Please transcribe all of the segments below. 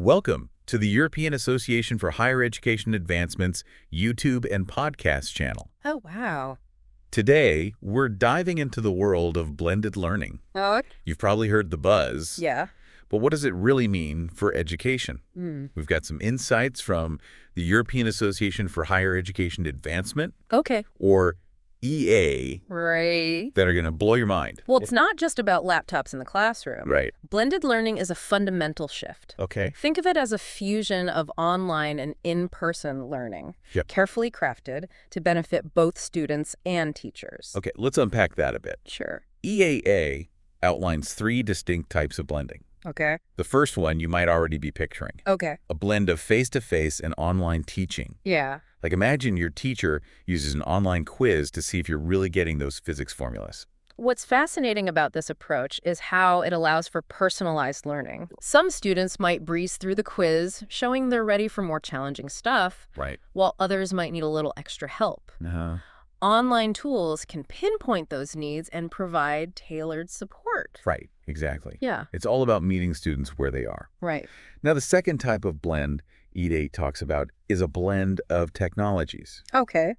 Welcome to the European Association for Higher Education Advancement's YouTube and podcast channel. Oh, wow. Today, we're diving into the world of blended learning. Oh, You've probably heard the buzz, yeah. but what does it really mean for education? We've got some insights from the European Association for Higher Education Advancement, Okay. or EA, Right. that are going to blow your mind. Well, it's not just about laptops in the classroom. Right. Blended learning is a fundamental shift. Okay. Think of it as a fusion of online and in-person learning, Yep. carefully crafted to benefit both students and teachers. Okay, let's unpack that a bit. Sure. EAA outlines three distinct types of blending. Okay. The first one you might already be picturing, Okay. a blend of face-to-face and online teaching. Yeah. Like imagine your teacher uses an online quiz to see if you're really getting those physics formulas. What's fascinating about this approach is how it allows for personalized learning. Some students might breeze through the quiz, showing they're ready for more challenging stuff, Right. while others might need a little extra help. Online tools can pinpoint those needs and provide tailored support. Right, exactly. Yeah, It's all about meeting students where they are. right. Now, the second type of blend EA talks about is a blend of technologies. Okay.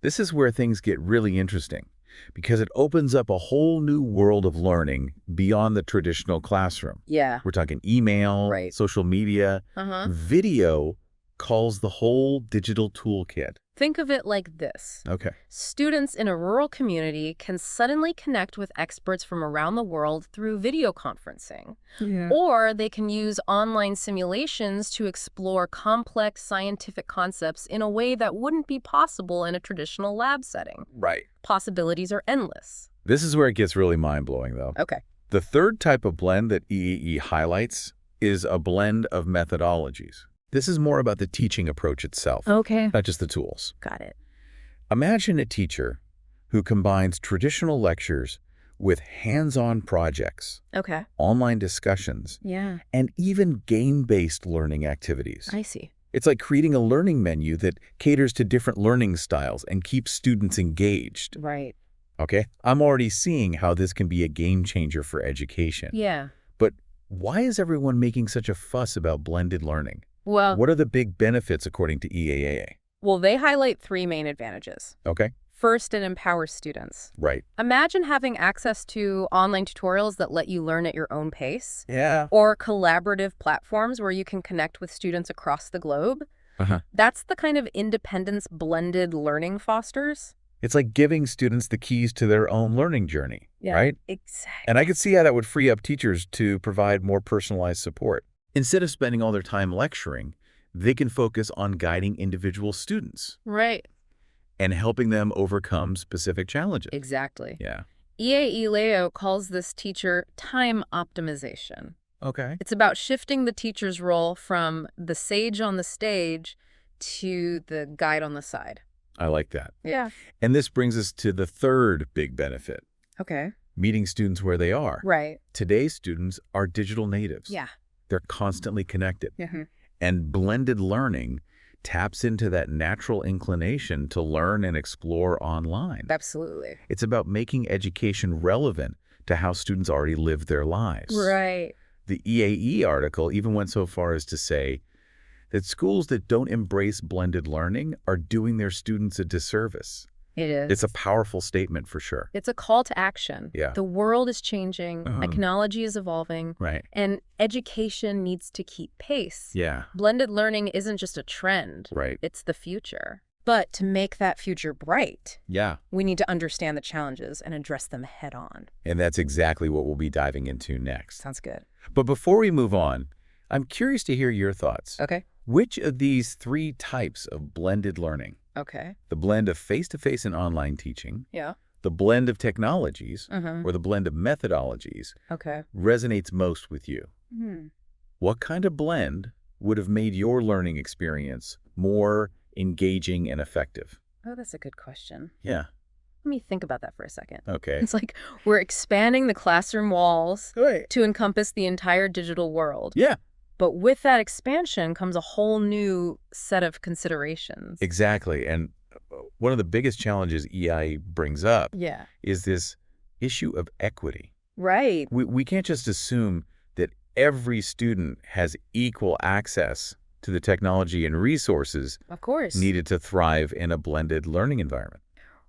This is where things get really interesting because it opens up a whole new world of learning beyond the traditional classroom. Yeah. We're talking email, Right. social media, video calls the whole digital toolkit. Think of it like this. Okay. Students in a rural community can suddenly connect with experts from around the world through video conferencing. Or they can use online simulations to explore complex scientific concepts in a way that wouldn't be possible in a traditional lab setting. Right. Possibilities are endless. This is where it gets really mind-blowing, though. Okay. The third type of blend that EAE highlights is a blend of methodologies. This is more about the teaching approach itself, Okay. not just the tools. Got it. Imagine a teacher who combines traditional lectures with hands-on projects, Okay. online discussions, Yeah. and even game-based learning activities. I see. It's like creating a learning menu that caters to different learning styles and keeps students engaged. Right. Okay? I'm already seeing how this can be a game changer for education. Yeah. But why is everyone making such a fuss about blended learning? Well, What are the big benefits according to EAA? they highlight three main advantages. Okay? First, it empowers students. Right. Imagine having access to online tutorials that let you learn at your own pace, Yeah. or collaborative platforms where you can connect with students across the globe. That's the kind of independence blended learning fosters. It's like giving students the keys to their own learning journey, right? Exactly. And I could see how that would free up teachers to provide more personalized support. Instead of spending all their time lecturing, they can focus on guiding individual students Right. and helping them overcome specific challenges. Exactly. Yeah. EAE Leo calls this teacher time optimization. Okay. It's about shifting the teacher's role from the sage on the stage to the guide on the side. I like that. Yeah. And this brings us to the third big benefit, Okay. meeting students where they are. Right. Today's students are digital natives. Yeah. They're constantly connected. Mhm. And blended learning taps into that natural inclination to learn and explore online. Absolutely. It's about making education relevant to how students already live their lives. Right. The EAE article even went so far as to say that schools that don't embrace blended learning are doing their students a disservice. It is. It's a powerful statement for sure. It's a call to action. Yeah. The world is changing, Uh-huh. technology is evolving, Right. and education needs to keep pace. Yeah. Blended learning isn't just a trend, Right. it's the future. But to make that future bright, Yeah. we need to understand the challenges and address them head on. And that's exactly what we'll be diving into next. Sounds good. But before we move on, I'm curious to hear your thoughts. Okay. Which of these three types of blended learning, Okay. the blend of face-to-face and online teaching, Yeah. the blend of technologies, Mm-hmm. or the blend of methodologies, Okay. resonates most with you? Hmm. What kind of blend would have made your learning experience more engaging and effective? Oh, that's a good question. Yeah. Let me think about that for a second. Okay. It's like we're expanding the classroom walls Great. to encompass the entire digital world. Yeah. But with that expansion comes a whole new set of considerations. Exactly. And one of the biggest challenges EI brings up Yeah. is this issue of equity. Right. We can't just assume that every student has equal access to the technology and resources Of course. needed to thrive in a blended learning environment.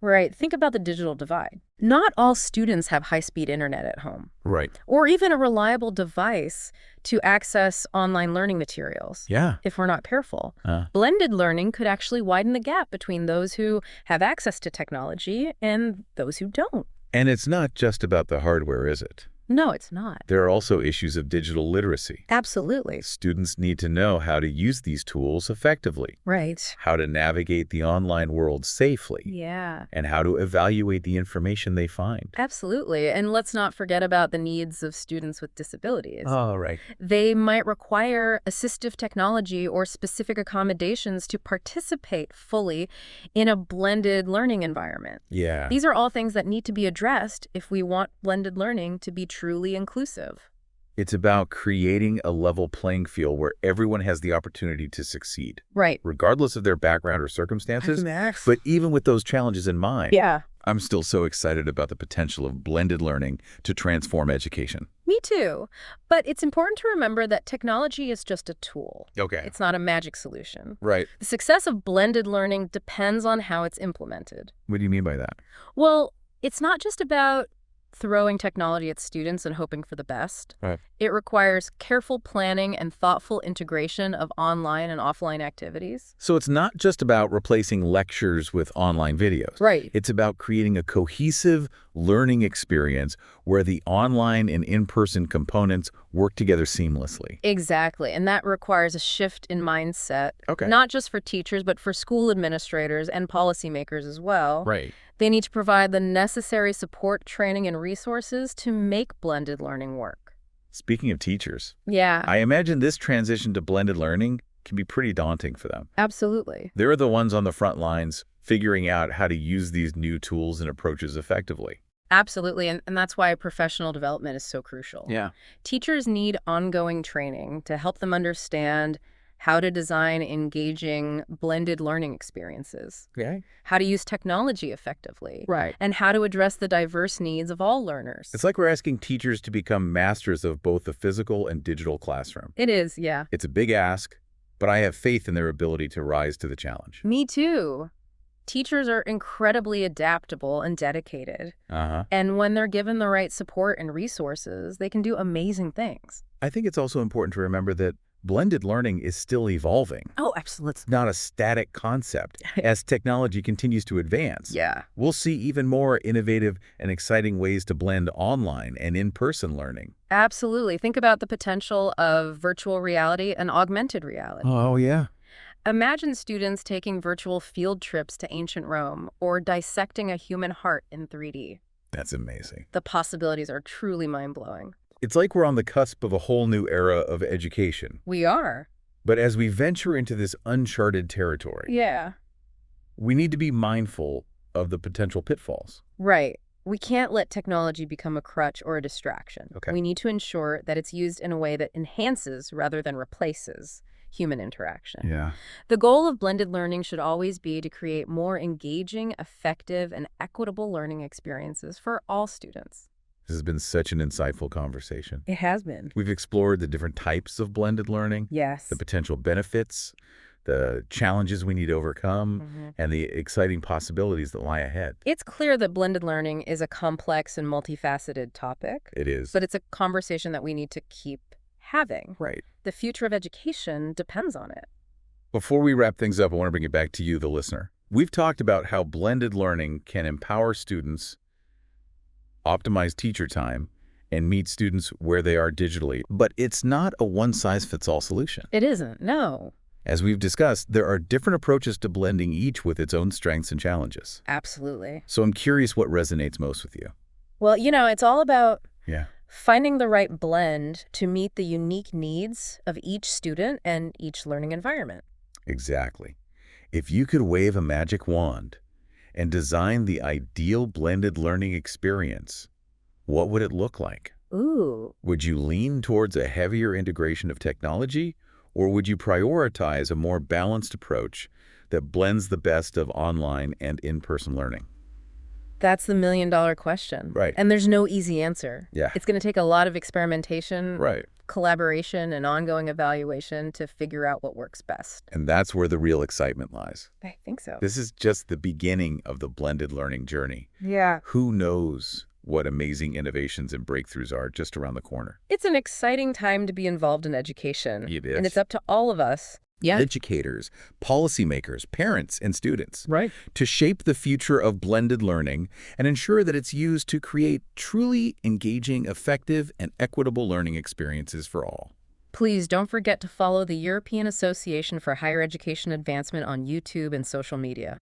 Right. Think about the digital divide. Not all students have high-speed internet at home, Right. or even a reliable device to access online learning materials. Yeah. If we're not careful. Uh. Blended learning could actually widen the gap between those who have access to technology and those who don't. And it's not just about the hardware, is it? No, it's not. There are also issues of digital literacy. Absolutely. Students need to know how to use these tools effectively, Right. how to navigate the online world safely, Yeah. and how to evaluate the information they find. Absolutely. And let's not forget about the needs of students with disabilities. Oh, right. They might require assistive technology or specific accommodations to participate fully in a blended learning environment. Yeah. These are all things that need to be addressed if we want blended learning to be truly inclusive. It's about creating a level playing field where everyone has the opportunity to succeed, Right. regardless of their background or circumstances. Max. But even with those challenges in mind, Yeah, I'm still so excited about the potential of blended learning to transform education. me too. But it's important to remember that technology is just a tool. Okay. It's not a magic solution. Right. The success of blended learning depends on how it's implemented. What do you mean by that? Well, it's not just about throwing technology at students and hoping for the best. Right. It requires careful planning and thoughtful integration of online and offline activities. So it's not just about replacing lectures with online videos. Right. It's about creating a cohesive learning experience where the online and in-person components work together seamlessly. Exactly. And that requires a shift in mindset, Okay. not just for teachers, but for school administrators and policymakers as well. Right. They need to provide the necessary support, training, and resources to make blended learning work. Speaking of teachers, Yeah, I imagine this transition to blended learning can be pretty daunting for them. absolutely. They're the ones on the front lines figuring out how to use these new tools and approaches effectively. Absolutely. And that's why professional development is so crucial. Yeah. Teachers need ongoing training to help them understand how to design engaging blended learning experiences, Okay. how to use technology effectively, Right. and how to address the diverse needs of all learners. It's like we're asking teachers to become masters of both the physical and digital classroom. It is, yeah. It's a big ask, but I have faith in their ability to rise to the challenge. Me too. Teachers are incredibly adaptable and dedicated. Uh-huh. And when they're given the right support and resources, they can do amazing things. I think it's also important to remember that blended learning is still evolving. Oh, absolutely. It's not a static concept. As technology continues to advance, Yeah. we'll see even more innovative and exciting ways to blend online and in-person learning. Absolutely. Think about the potential of virtual reality and augmented reality. Oh, yeah. Imagine students taking virtual field trips to ancient Rome or dissecting a human heart in 3D. That's amazing. The possibilities are truly mind-blowing. It's like we're on the cusp of a whole new era of education. We are. But as we venture into this uncharted territory, Yeah. we need to be mindful of the potential pitfalls. Right. We can't let technology become a crutch or a distraction. Okay. We need to ensure that it's used in a way that enhances rather than replaces human interaction. Yeah. The goal of blended learning should always be to create more engaging, effective, and equitable learning experiences for all students. This has been such an insightful conversation. It has been. We've explored the different types of blended learning, Yes. the potential benefits, the challenges we need to overcome, Mhm. and the exciting possibilities that lie ahead. It's clear that blended learning is a complex and multifaceted topic, It is. but it's a conversation that we need to keep having. Right. The future of education depends on it. Before we wrap things up, I want to bring it back to you, the listener. We've talked about how blended learning can empower students, optimize teacher time, and meet students where they are digitally. But it's not a one-size-fits-all solution. It isn't, no. As we've discussed, there are different approaches to blending, each with its own strengths and challenges. Absolutely. So I'm curious what resonates most with you. Well, it's all about Yeah. finding the right blend to meet the unique needs of each student and each learning environment. Exactly. If you could wave a magic wand and design the ideal blended learning experience, what would it look like? Ooh. Would you lean towards a heavier integration of technology, or would you prioritize a more balanced approach that blends the best of online and in-person learning? That's the million-dollar question. Right. And there's no easy answer. Yeah. It's going to take a lot of experimentation, Right. collaboration, and ongoing evaluation to figure out what works best. And that's where the real excitement lies. I think so. This is just the beginning of the blended learning journey. Yeah. Who knows what amazing innovations and breakthroughs are just around the corner? It's an exciting time to be involved in education. It is. And it's up to all of us. Yeah. Educators, policymakers, parents, and students Right. to shape the future of blended learning and ensure that it's used to create truly engaging, effective, and equitable learning experiences for all. Please don't forget to follow the European Association for Higher Education Advancement on YouTube and social media.